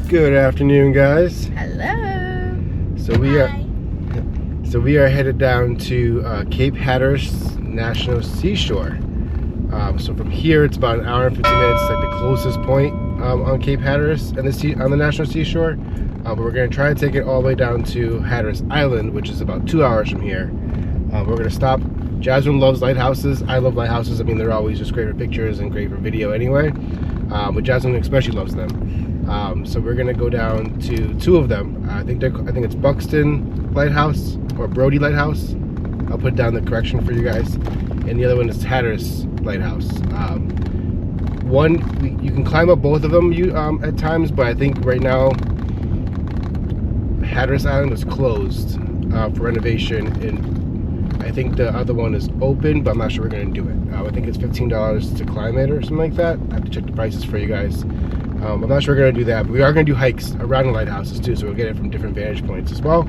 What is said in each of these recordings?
Good afternoon, guys. Hello. So we are headed down to Cape Hatteras National Seashore. So from here, it's about an hour and 50 minutes. It's like the closest point on Cape Hatteras and on the National Seashore. But we're going to try to take it all the way down to Hatteras Island, which is about 2 hours from here. We're going to stop. Jasmine loves lighthouses. I love lighthouses. I mean, they're always just great for pictures and great for video anyway. But Jasmine especially loves them. So we're gonna go down to two of them. I think it's Buxton Lighthouse or Bodie Lighthouse. I'll put down the correction for you guys. And the other one is Hatteras Lighthouse. You can climb up both of them at times, but I think right now Hatteras Island is closed for renovation, and I think the other one is open, but I'm not sure we're gonna do it. I think it's $15 to climb it or something like that. I have to check the prices for you guys. I'm not sure we're going to do that, but we are going to do hikes around the lighthouses too, so we'll get it from different vantage points as well.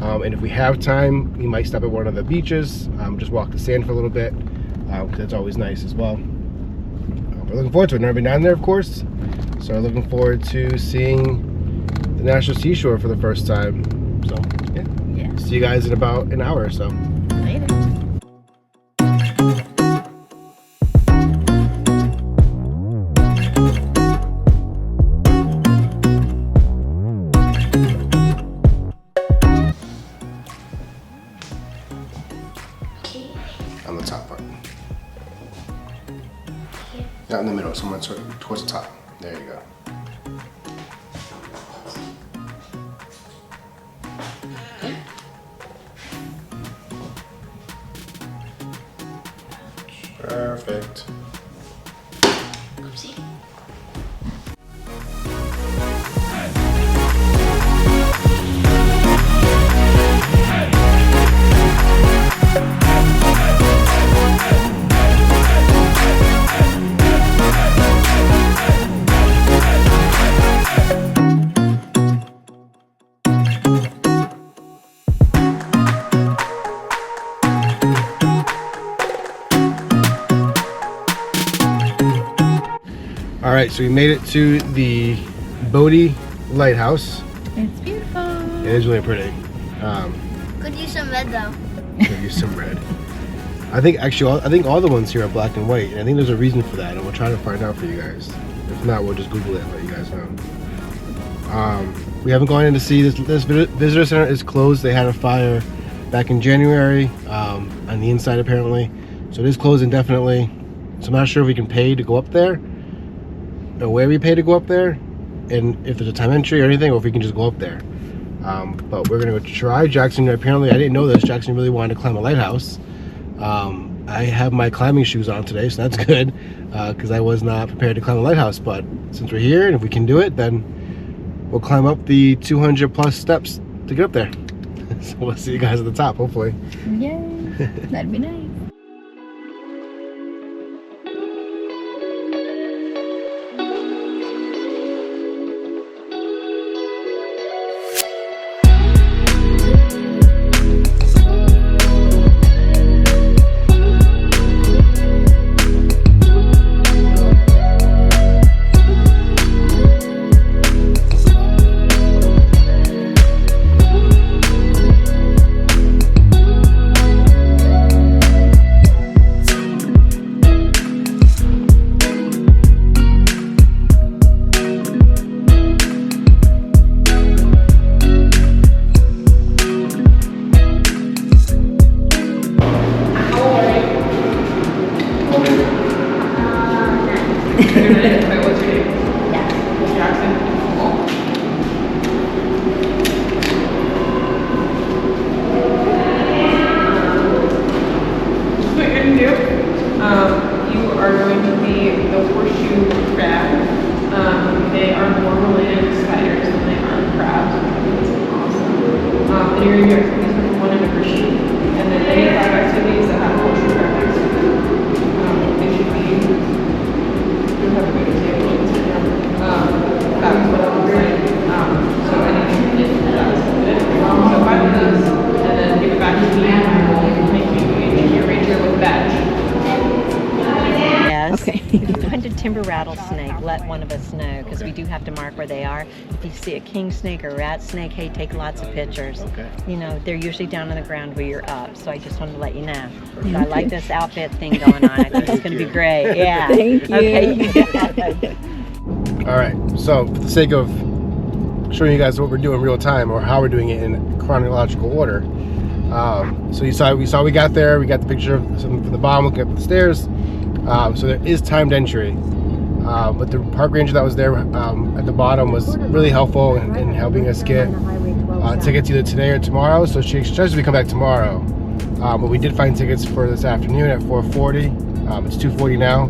And if we have time, we might stop at one of the beaches, just walk the sand for a little bit, because that's always nice as well. We're looking forward to it. Never been down there, of course, so we're looking forward to seeing the National Seashore for the first time. So yeah. See you guys in about an hour or so. Later. On the top part. Not in the middle, somewhere towards the top. There you go. Perfect. Oopsie. All right, so we made it to the Bodie Lighthouse. It's beautiful. It is really pretty. Could use some red though. Could use some red. I think all the ones here are black and white, and I think there's a reason for that, and we'll try to find out for you guys. If not, we'll just Google it and let you guys know. We haven't gone in to see this visitor center is closed. They had a fire back in January on the inside apparently, so it is closed indefinitely. So I'm not sure if we can pay to go up there, or where we pay to go up there, and if there's a time entry or anything, or if we can just go up there. But we're gonna go try. Jackson, apparently I didn't know this, Jackson really wanted to climb a lighthouse. I have my climbing shoes on today, so that's good, because I was not prepared to climb a lighthouse. But since we're here and if we can do it, then we'll climb up the 200 plus steps to get up there. So we'll see you guys at the top, hopefully. Yay. That'd be nice. remember rattlesnake, let one of us know, because we do have to mark where they are. If you see a king snake or rat snake, hey, take lots of pictures. Okay. You know, they're usually down on the ground where you're up, so I just wanted to let you know. So I like this outfit thing going on. I think it's going to be great. Yeah. Thank you. Okay. All right. So for the sake of showing you guys what we're doing in real time, or how we're doing it in chronological order. So we got there. We got the picture of something from the bottom, looking up the stairs. So there is timed entry. But the park ranger that was there at the bottom was really helpful in helping us get tickets either today or tomorrow. So she suggested we come back tomorrow. But we did find tickets for this afternoon at 4:40. It's 2:40 now.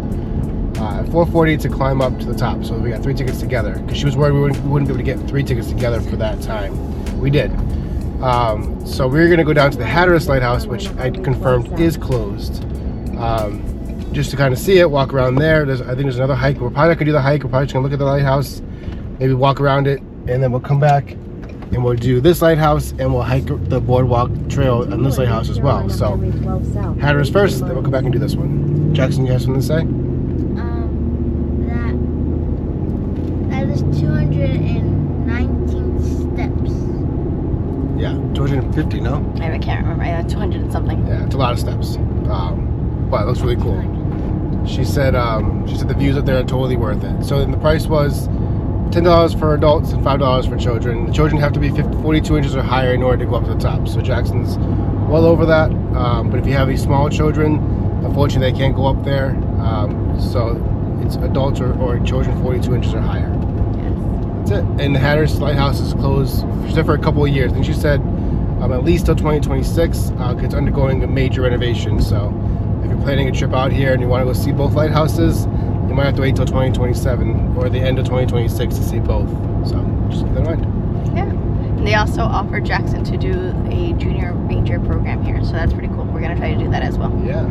At 4:40 to climb up to the top. So we got 3 tickets together, because she was worried we wouldn't be able to get 3 tickets together for that time. We did. So we're going to go down to the Hatteras Lighthouse, which I confirmed is closed. Just to kind of see it, walk around there. I think there's another hike. We're probably not going to do the hike. We're probably just going to look at the lighthouse, maybe walk around it, and then we'll come back and we'll do this lighthouse, and we'll hike the boardwalk trail on this lighthouse as well. So Hatteras first, then we'll come back and do this one. Jackson, you have something to say? That is 219 steps. Yeah, 250, no? I can't remember. I had 200 and something. Yeah, it's a lot of steps. But it looks really cool. She said the views up there are totally worth it. So then the price was $10 for adults and $5 for children. The children have to be 42 inches or higher in order to go up to the top. So Jackson's well over that. But if you have these small children, unfortunately they can't go up there. So it's adults or children 42 inches or higher. That's it. And the Hatteras Lighthouse is closed for a couple of years. And she said at least till 2026. It's undergoing a major renovation. So if you're planning a trip out here and you want to go see both lighthouses, you might have to wait till 2027 or the end of 2026 to see both. So just keep that in mind. Yeah. And they also offer Jackson to do a junior ranger program here, so that's pretty cool. We're going to try to do that as well. Yeah.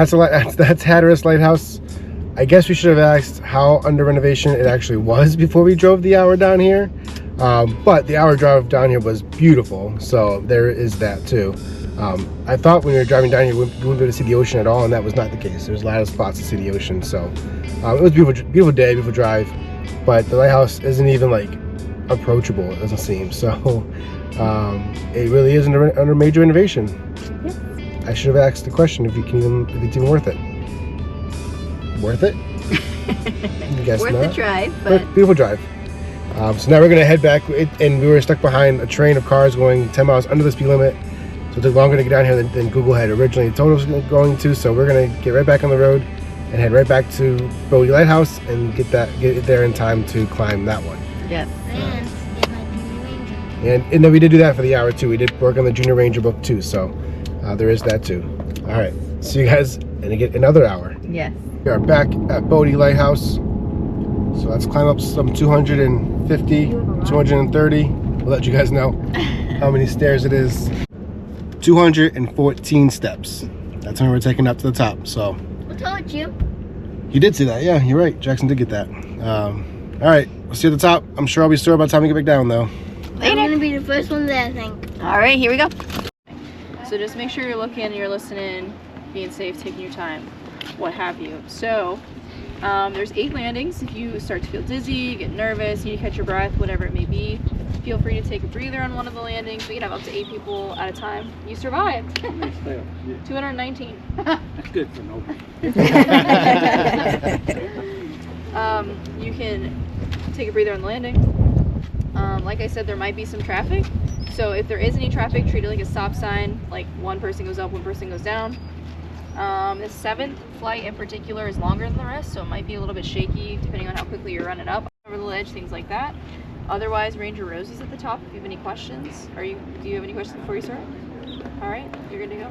So that's Hatteras Lighthouse. I guess we should have asked how under renovation it actually was before we drove the hour down here. But the hour drive down here was beautiful, so there is that too. I thought when we were driving down here we wouldn't be able to see the ocean at all, and that was not the case. There's a lot of spots to see the ocean, so it was a beautiful day, beautiful drive. But the lighthouse isn't even like approachable, it doesn't seem. So it really is under major renovation. Yep. I should have asked the question if it's even worth it. Worth it? I guess Worth not. the drive, but Beautiful drive. So now we're gonna head back, and we were stuck behind a train of cars going 10 miles under the speed limit. So it took longer to get down here than Google had originally told us going to. So we're gonna get right back on the road and head right back to Bodie Lighthouse and get it there in time to climb that one. yes. And get my junior ranger. And then we did do that for the hour too. We did work on the Junior Ranger book too. So there is that too. All right. See you guys in another hour. Yes. We are back at Bodie Lighthouse. So let's climb up some 250, 230. We'll let you guys know how many stairs it is. 214 steps. That's when we're taking up to the top. So I told you. you did see that. Yeah, you're right. Jackson did get that. All right, we'll see you at the top. I'm sure I'll be sore by the time we get back down though. I'm gonna be the first one there, I think. All right, here we go. So just make sure you're looking and you're listening, being safe, taking your time, what have you. So there's 8 landings. If you start to feel dizzy, get nervous, you need to catch your breath, whatever it may be, feel free to take a breather on one of the landings. We can have up to 8 people at a time. You survived. 219. That's good for nobody. You can take a breather on the landing. Like I said, there might be some traffic. So if there is any traffic, treat it like a stop sign, like one person goes up, one person goes down. The 7th flight in particular is longer than the rest, so it might be a little bit shaky depending on how quickly you're running up over the ledge, things like that. Otherwise, Ranger Rosie's at the top if you have any questions. Do you have any questions before you start? All right, you're good to go.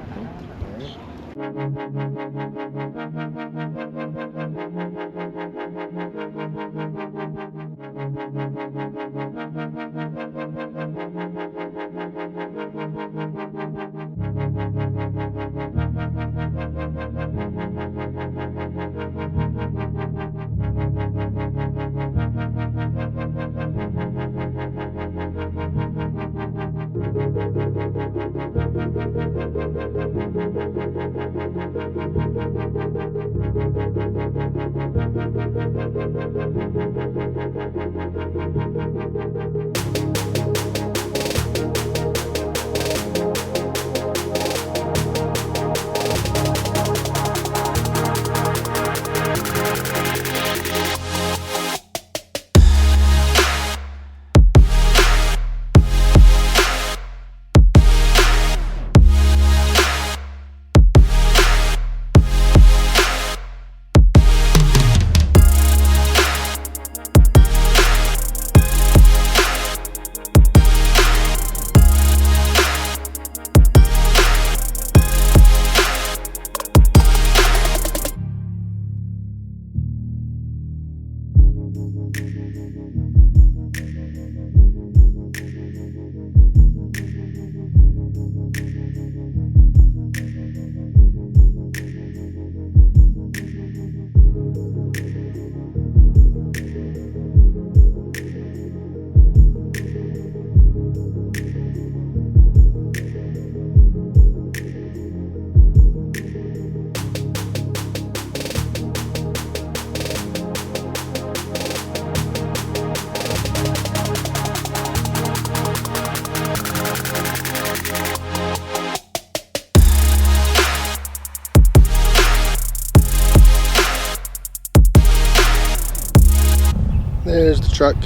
There's the truck.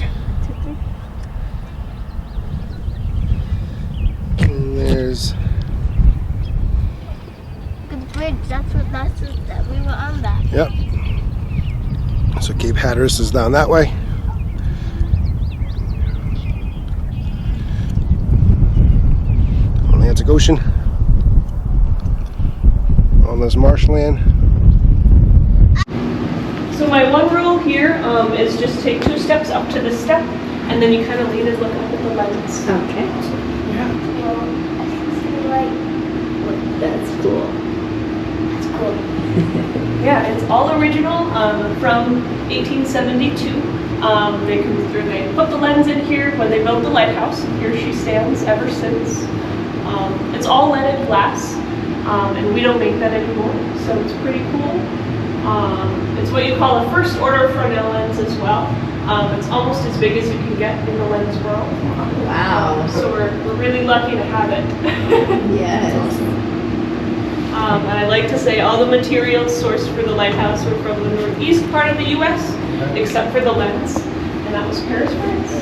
And there's The bridge, that's that we were on that. Yep. So Cape Hatteras is down that way. On the Atlantic Ocean. On this marshland. So my one rule here is just take 2 steps up to this step, and then you kind of lean and look up at the lens. Okay. That's cool. That's cool. Yeah, it's all original from 1872. They put the lens in here when they built the lighthouse, and here she stands ever since. It's all leaded glass, and we don't make that anymore, so it's pretty cool. It's what you call a first order Fresnel lens as well. It's almost as big as you can get in the lens world. Wow. So we're really lucky to have it. Yes. And I like to say all the materials sourced for the lighthouse were from the northeast part of the U.S., except for the lens, and that was Paris, France.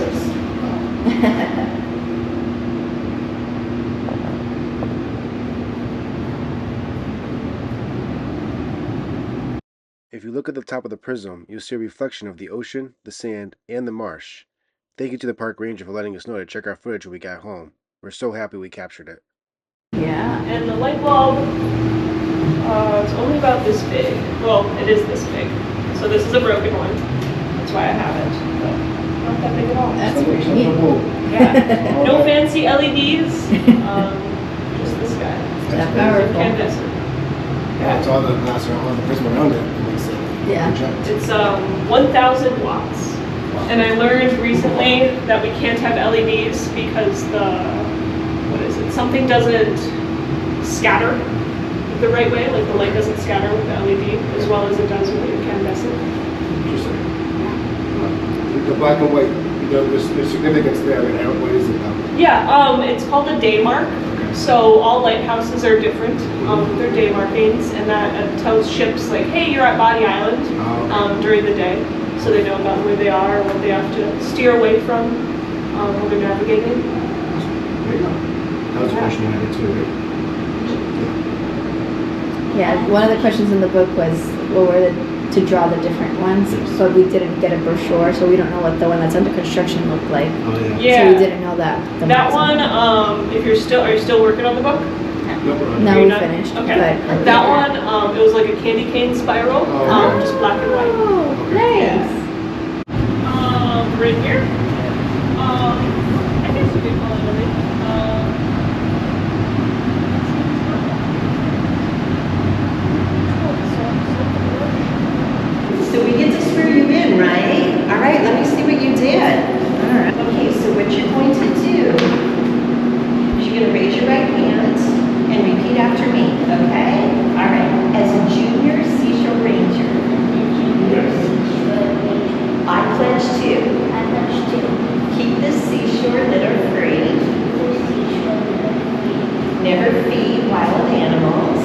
If you look at the top of the prism, you'll see a reflection of the ocean, the sand, and the marsh. Thank you to the park ranger for letting us know to check our footage when we got home. We're so happy we captured it. Yeah, and the light bulb, it's only about this big. Well, it is this big. So this is a broken one. That's why I have it. But not that big at all. That's So pretty much neat. cool. Yeah. No fancy LEDs. Just this guy. That powerful. Incandescent. Yeah, it's all the glass around, all the prism around it. It makes it Yeah. project. It's 1,000 watts. And I learned recently that we can't have LEDs because something doesn't scatter the right way, like the light doesn't scatter with the LED as well as it does with the incandescent. Interesting. The black and white, there's significance there. And what is it now? Yeah, it's called a day mark. So all lighthouses are different. They're day markings, and that tells ships like, hey, you're at Bodie Island during the day, so they know about where they are, what they have to steer away from when they're navigating. There you go. That was a question you had too, right? Yeah, one of the questions in the book was, well, where to draw the different ones, Yes. but we didn't get a brochure, so we don't know what the one that's under construction looked like. Oh, yeah. Yeah. So we didn't know that. That one, if are you still working on the book? No, You're we not- finished. Okay. But That one, it was like a candy cane spiral, Oh, okay. just black and white. Oh, nice. Right here. I guess you could call it a lake. So we get to screw you in, right? All right, let me see what you did. All right. Okay, so what you're going to do is you're going to raise your right hand and repeat after me, okay? All right. As a junior seashore ranger, I pledge to keep the seashore litter free, never feed wild animals,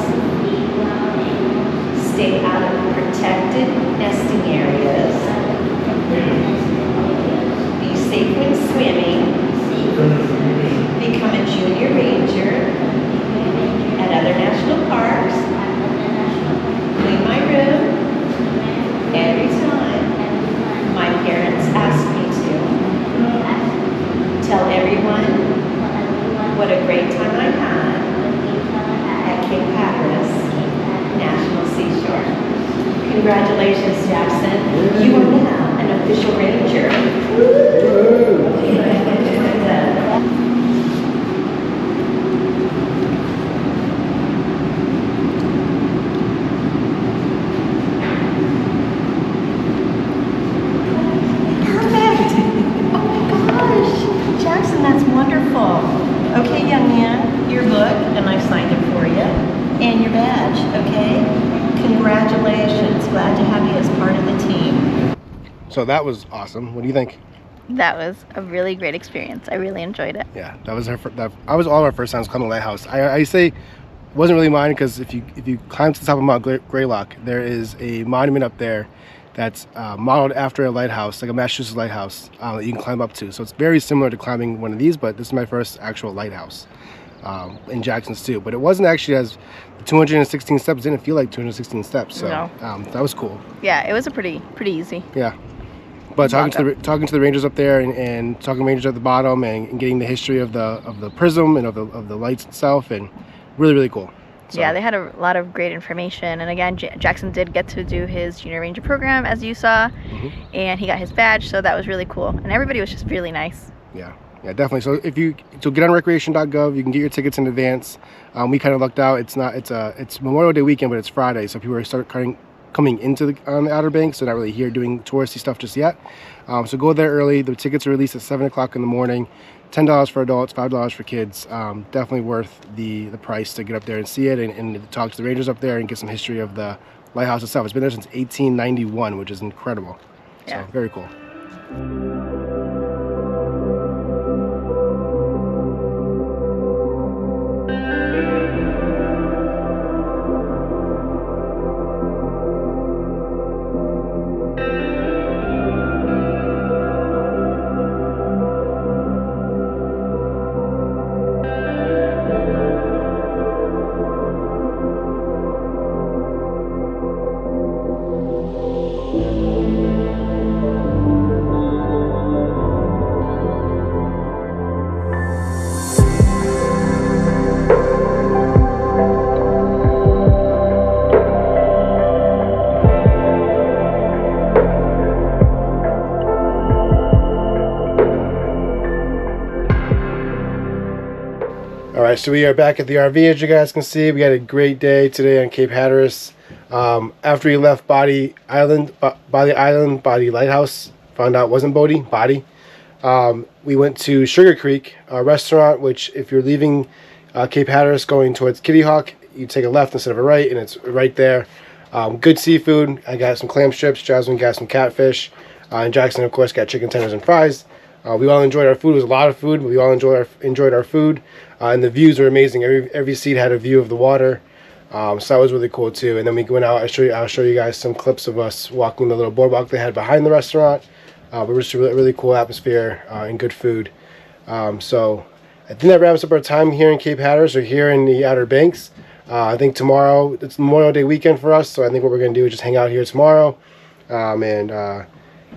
stay out of protected nesting areas, be safe when swimming, become a junior ranger at other national parks, clean my room every time my parents ask me to, tell everyone what a great time I had at Cape Hatteras National Seashore. Congratulations, Jackson. You are now an official ranger. Perfect. Oh my gosh. Jackson, that's wonderful. Okay, young man, your book, and I signed it for you, and your badge, okay? Congratulations. Glad to have you as part of the team. So that was awesome. What do you think? That was a really great experience. I really enjoyed it. Yeah, that was I was all of our first times coming to Lighthouse. I say it wasn't really mine because if you climb to the top of Mount Greylock, there is a monument up there that's modeled after a lighthouse, like a Massachusetts lighthouse that you can climb up to. So it's very similar to climbing one of these, but this is my first actual lighthouse in Jackson's too. But it wasn't actually as 216 steps. Didn't feel like 216 steps. So No. that was cool. Yeah, it was a pretty easy. Yeah. But talking to the rangers up there and talking to rangers at the bottom and getting the history of the prism and of the lights itself, and really cool. So, Yeah, they had a lot of great information. And again, Jackson did get to do his junior ranger program, as you saw, and he got his badge, so that was really cool. And everybody was just really nice. Yeah, definitely. So so get on recreation.gov, you can get your tickets in advance. We kind of lucked out. It's Memorial Day weekend, but it's Friday, so people are coming into the Outer Banks, so not really here doing touristy stuff just yet. So go there early. The tickets are released at 7 o'clock in the morning. $10 for adults, $5 for kids. Definitely worth the price to get up there and see it and talk to the rangers up there and get some history of the lighthouse itself. It's been there since 1891, which is incredible. Yeah. So very cool. Alright, so we are back at the RV. As you guys can see, we had a great day today on Cape Hatteras. After we left Bodie Island Lighthouse, found out it wasn't Bodie. We went to Sugar Creek, a restaurant, which if you're leaving Cape Hatteras going towards Kitty Hawk, you take a left instead of a right, and it's right there. Good seafood. I got some clam strips, Jasmine got some catfish, and Jackson, of course, got chicken tenders and fries. We all enjoyed our food. It was a lot of food, but we all enjoyed our food. And the views were amazing. Every seat had a view of the water. So that was really cool too. And then we went out. I'll show you guys some clips of us walking the little boardwalk they had behind the restaurant. But it was a really cool atmosphere and good food. So I think that wraps up our time here in Cape Hatteras or here in the Outer Banks. I think tomorrow, it's Memorial Day weekend for us. So I think what we're going to do is just hang out here tomorrow and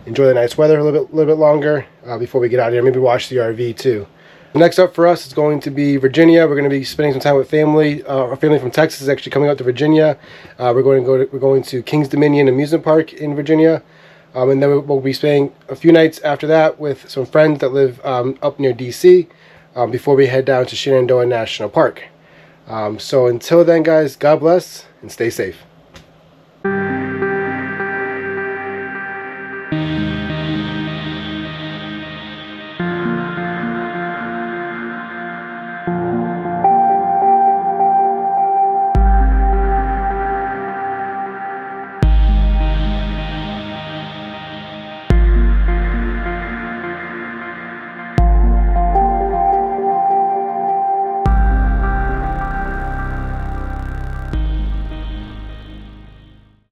enjoy the nice weather a little bit longer before we get out of here. Maybe watch the RV too. Next up for us is going to be Virginia. We're going to be spending some time with family. Our family from Texas is actually coming out to Virginia. We're going to Kings Dominion Amusement Park in Virginia, and then we'll be spending a few nights after that with some friends that live up near DC before we head down to Shenandoah National Park. So until then, guys, God bless and stay safe.